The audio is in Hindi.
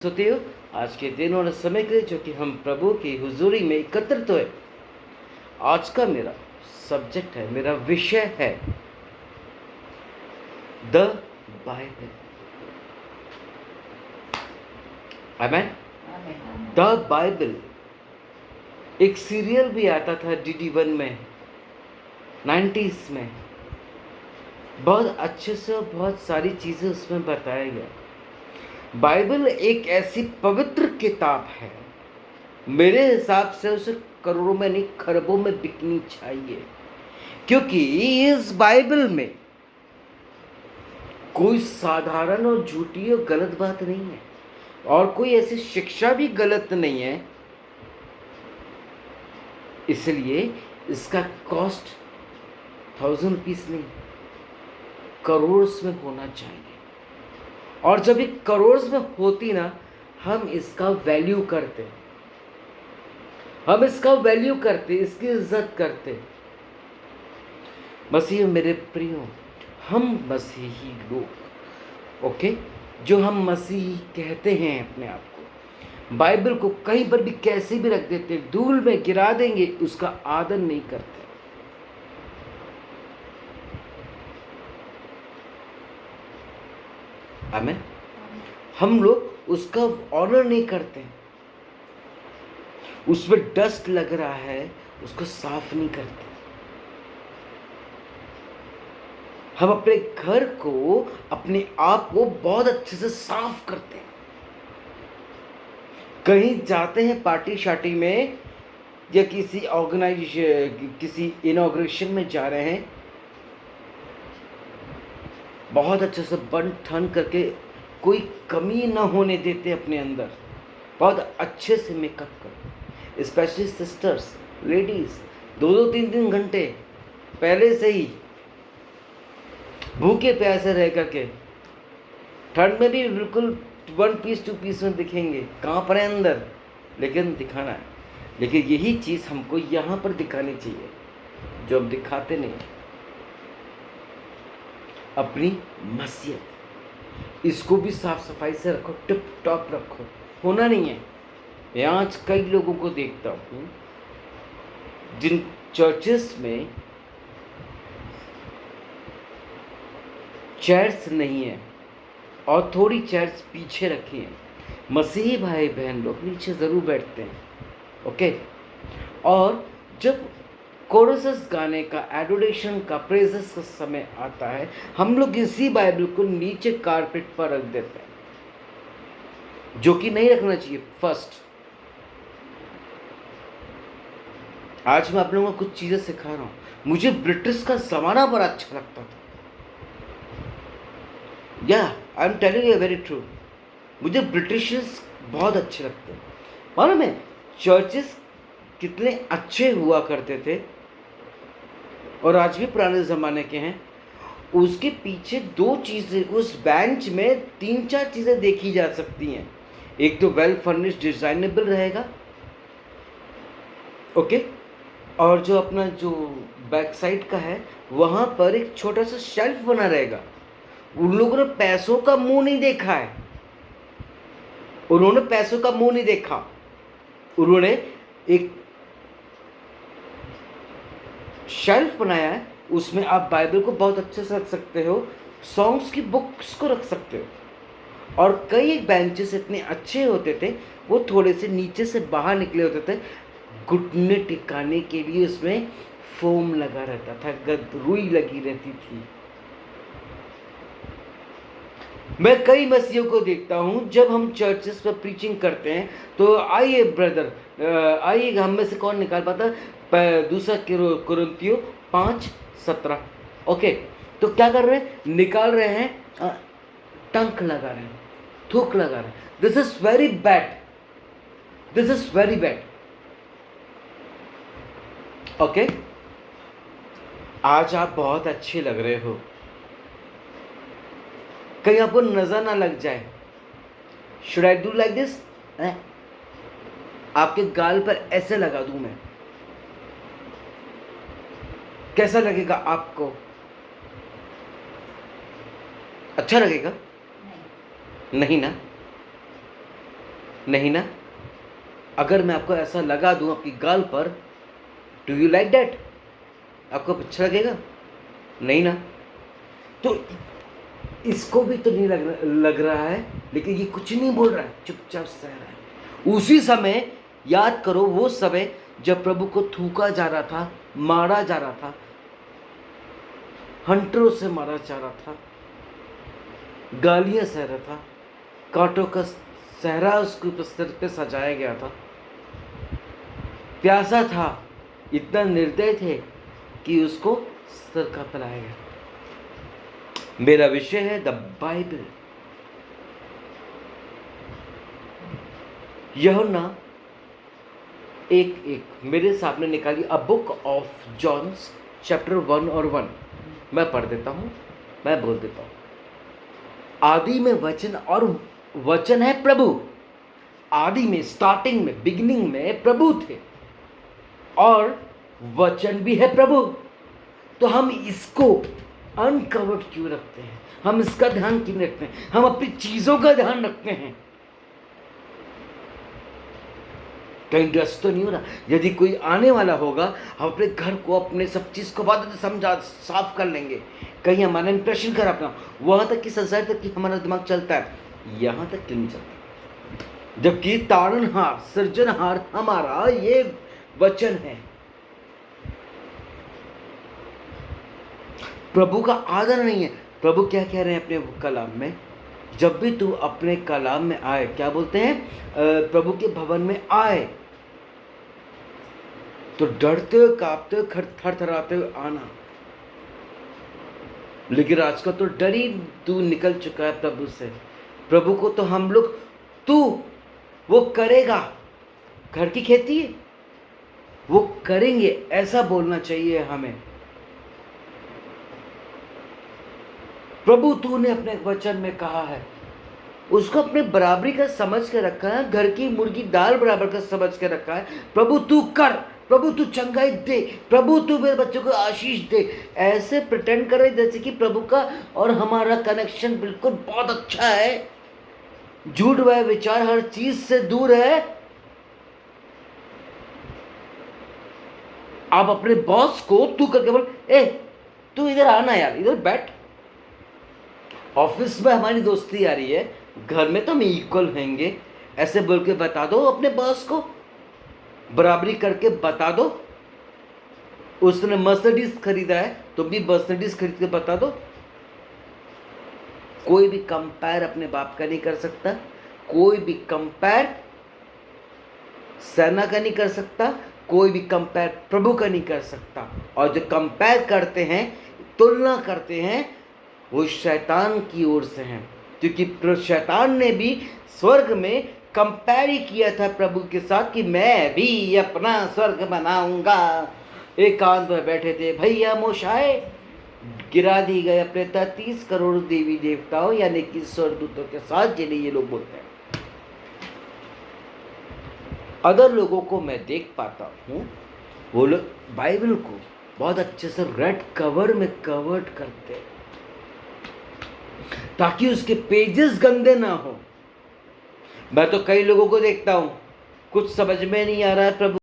होते हो आज के दिन और समय के लिए जो कि हम प्रभु की हुजूरी में एकत्रित हुए। आज का मेरा सब्जेक्ट है, मेरा विषय है the Bible. Amen. The Bible एक सीरियल भी आता था DD1 में 90s में। बहुत अच्छे से और बहुत सारी चीज़ें उसमें बताया गया। बाइबल एक ऐसी पवित्र किताब है, मेरे हिसाब से उसे करोड़ों में नहीं खरबों में बिकनी चाहिए, क्योंकि इस बाइबल में कोई साधारण और झूठी और गलत बात नहीं है और कोई ऐसी शिक्षा भी गलत नहीं है। इसलिए इसका कॉस्ट 1000 रुपीस नहीं, करोड़ में होना चाहिए। और जब ये करोड़ में होती ना, हम इसका वैल्यू करते, इसकी इज्जत करते। मसीह मेरे प्रियो, हम मसीही लोग, ओके, जो हम मसीही कहते हैं अपने आप को, बाइबल को कहीं पर भी कैसे भी रख देते, धूल में गिरा देंगे, उसका आदर नहीं करते। आमीन। हम लोग उसका ऑनर नहीं करते, उसमें डस्ट लग रहा है उसको साफ नहीं करते। हम अपने घर को, अपने आप को बहुत अच्छे से साफ करते हैं। कहीं जाते हैं पार्टी शार्टी में या किसी ऑर्गेनाइजेशन, किसी इनॉग्रेशन में जा रहे हैं, बहुत अच्छे से बन ठन करके, कोई कमी ना होने देते अपने अंदर, बहुत अच्छे से मेकअप कर। स्पेशली सिस्टर्स, लेडीज 2-2 3-3 घंटे पहले से ही भूखे प्यासे रह करके, ठंड में भी बिल्कुल 1 पीस 2 पीस में दिखेंगे, कहाँ पर है अंदर, लेकिन दिखाना है। लेकिन यही चीज़ हमको यहाँ पर दिखानी चाहिए जो अब दिखाते नहीं। अपनी मसीहत, इसको भी साफ सफाई से रखो, टिप टॉप रखो, होना नहीं है। मैं आज कई लोगों को देखता हूँ जिन चर्चेस में चेयर्स नहीं है और थोड़ी चेयर्स पीछे रखी हैं, मसीही भाई बहन लोग नीचे ज़रूर बैठते हैं, ओके। और जब कोरसस गाने का, एडोरेशन का, प्रेजेस का समय आता है, हम लोग इसी बाइबल को नीचे कारपेट पर रख देते हैं, जो कि नहीं रखना चाहिए। फर्स्ट, आज मैं आप लोगों को कुछ चीज़ें सिखा रहा हूँ। मुझे ब्रिटिश का ज़माना बड़ा अच्छा लगता था, या I am telling you very true, मुझे ब्रिटिशर्स बहुत अच्छे लगते हैं। मालूम है चर्चेस कितने अच्छे हुआ करते थे और आज भी पुराने ज़माने के हैं। उसके पीछे 2 चीज़ें, उस बेंच में 3-4 चीज़ें देखी जा सकती हैं। एक तो वेल फर्निश्ड डिज़ाइनेबल रहेगा, ओके, और जो अपना जो बैक साइड का है वहाँ पर एक छोटा सा शेल्फ बना रहेगा। उन लोगों ने पैसों का मुंह नहीं देखा है, उन्होंने पैसों का मुंह नहीं देखा, उन्होंने एक शेल्फ बनाया है, उसमें आप बाइबल को बहुत अच्छे से रख सकते हो, सॉन्ग्स की बुक्स को रख सकते हो। और कई बेंचेस इतने अच्छे होते थे, वो थोड़े से नीचे से बाहर निकले होते थे, घुटने टिकाने के लिए उसमें फोम लगा रहता था, रुई लगी रहती थी। मैं कई मसीहों को देखता हूँ, जब हम चर्चेस पर प्रीचिंग करते हैं तो आइए ब्रदर, आइए, हम में से कौन निकाल पाता 2 कुरिन्थियों 5:17, ओके। तो क्या कर रहे हैं, निकाल रहे हैं, टंक लगा रहे हैं, थूक लगा रहे हैं। This is very bad, this is very bad, okay. आज आप बहुत अच्छे लग रहे हो, कहीं आपको नजर ना लग जाए। Should I do like this, आपके गाल पर ऐसे लगा दूं मैं, कैसा लगेगा आपको? अच्छा लगेगा? नहीं ना। नहीं ना? अगर मैं आपको ऐसा लगा दूं आपकी गाल पर, डू यू लाइक दैट? आपको अच्छा लगेगा? नहीं ना? तो इसको भी तो नहीं लग रहा है, लेकिन ये कुछ नहीं बोल रहा है, चुपचाप सह रहा है। उसी समय याद करो वो समय जब प्रभु को थूका जा रहा था, मारा जा रहा था, हंटरों से मारा जा रहा था, गालियां सह रहा था, कांटों का सहरा उसके सिर पे सजाया गया था, प्यासा था, इतना निर्दय थे कि उसको सर का पिलाया गया। मेरा विषय है द बाइबल। यूहन्ना एक मेरे सामने निकाली a book of John chapter 1 और 1। मैं पढ़ देता हूं, मैं बोल देता हूं। आदि में वचन, और वचन है प्रभु। आदि में, स्टार्टिंग में, बिगिनिंग में प्रभु थे, और वचन भी है प्रभु। तो हम इसको अनकवर्ड क्यों रखते हैं? हम इसका ध्यान क्यों रखते हैं? हम अपनी चीजों का ध्यान रखते हैं। कहीं डस्ट तो नहीं हो रहा? यदि कोई आने वाला होगा, हम अपने घर को, अपने सब चीज को बाद में समझा साफ कर लेंगे। कहीं हमारा इंप्रेशन कर अपना, वहां तक कि संसार तक कि हमारा दिमाग चलता है, यहां तक क्यों नहीं चलता? जबकि तारणहार, सृजनहार हमारा ये वचन है। प्रभु का आदर नहीं है। प्रभु क्या कह रहे हैं अपने कलाम में? जब भी तू अपने कलाम में आए, क्या बोलते हैं? प्रभु के भवन में आए तो डरते हुए, कांपते हुए, थरथराते हुए आना। लेकिन आज का तो डर ही तू निकल चुका है प्रभु से। प्रभु को तो हम लोग, तू वो करेगा, घर की खेती है वो करेंगे, ऐसा बोलना चाहिए हमें। प्रभु तूने अपने वचन में कहा है, उसको अपने बराबरी का समझ के रखा है, घर की मुर्गी दाल बराबर का समझ के रखा है। प्रभु तू कर, प्रभु तू चंगाई दे, प्रभु तू मेरे बच्चों को आशीष दे। ऐसे प्रिटेंड कर रहे जैसे कि प्रभु का और हमारा कनेक्शन बिल्कुल बहुत अच्छा है। झूठ व विचार हर चीज से दूर है। आप अपने बॉस को तू करके बोल, ए तू इधर आना यार, इधर बैठ। ऑफिस में हमारी दोस्ती आ रही है, घर में तो हम इक्वल होंगे, ऐसे बोल के बता दो अपने बॉस को, बराबरी करके बता दो। उसने मर्सिडीज खरीदा है, तुम भी मर्सिडीज खरीद के बता दो। कोई भी कंपेयर अपने बाप का नहीं कर सकता, कोई भी कंपेयर सेना का नहीं कर सकता, कोई भी कंपेयर प्रभु का नहीं कर सकता। और जो कंपेयर करते हैं, तुलना करते हैं, वो शैतान की ओर से हैं। क्योंकि शैतान ने भी स्वर्ग में कंपेयर ही किया था प्रभु के साथ कि मैं भी अपना स्वर्ग बनाऊंगा। एकांत में बैठे थे भैया मोशाए, गिरा दी गए अपने 33 करोड़ देवी देवताओं यानी कि स्वर्गदूतों के साथ, जिन्हें ये लोग बोलते हैं। अदर लोगों को मैं देख पाता हूँ, वो लोग बाइबल को बहुत अच्छे से रेड कवर में कवर्ड करते हैं ताकि उसके पेजेस गंदे ना हो। मैं तो कई लोगों को देखता हूं, कुछ समझ में नहीं आ रहा है प्रभु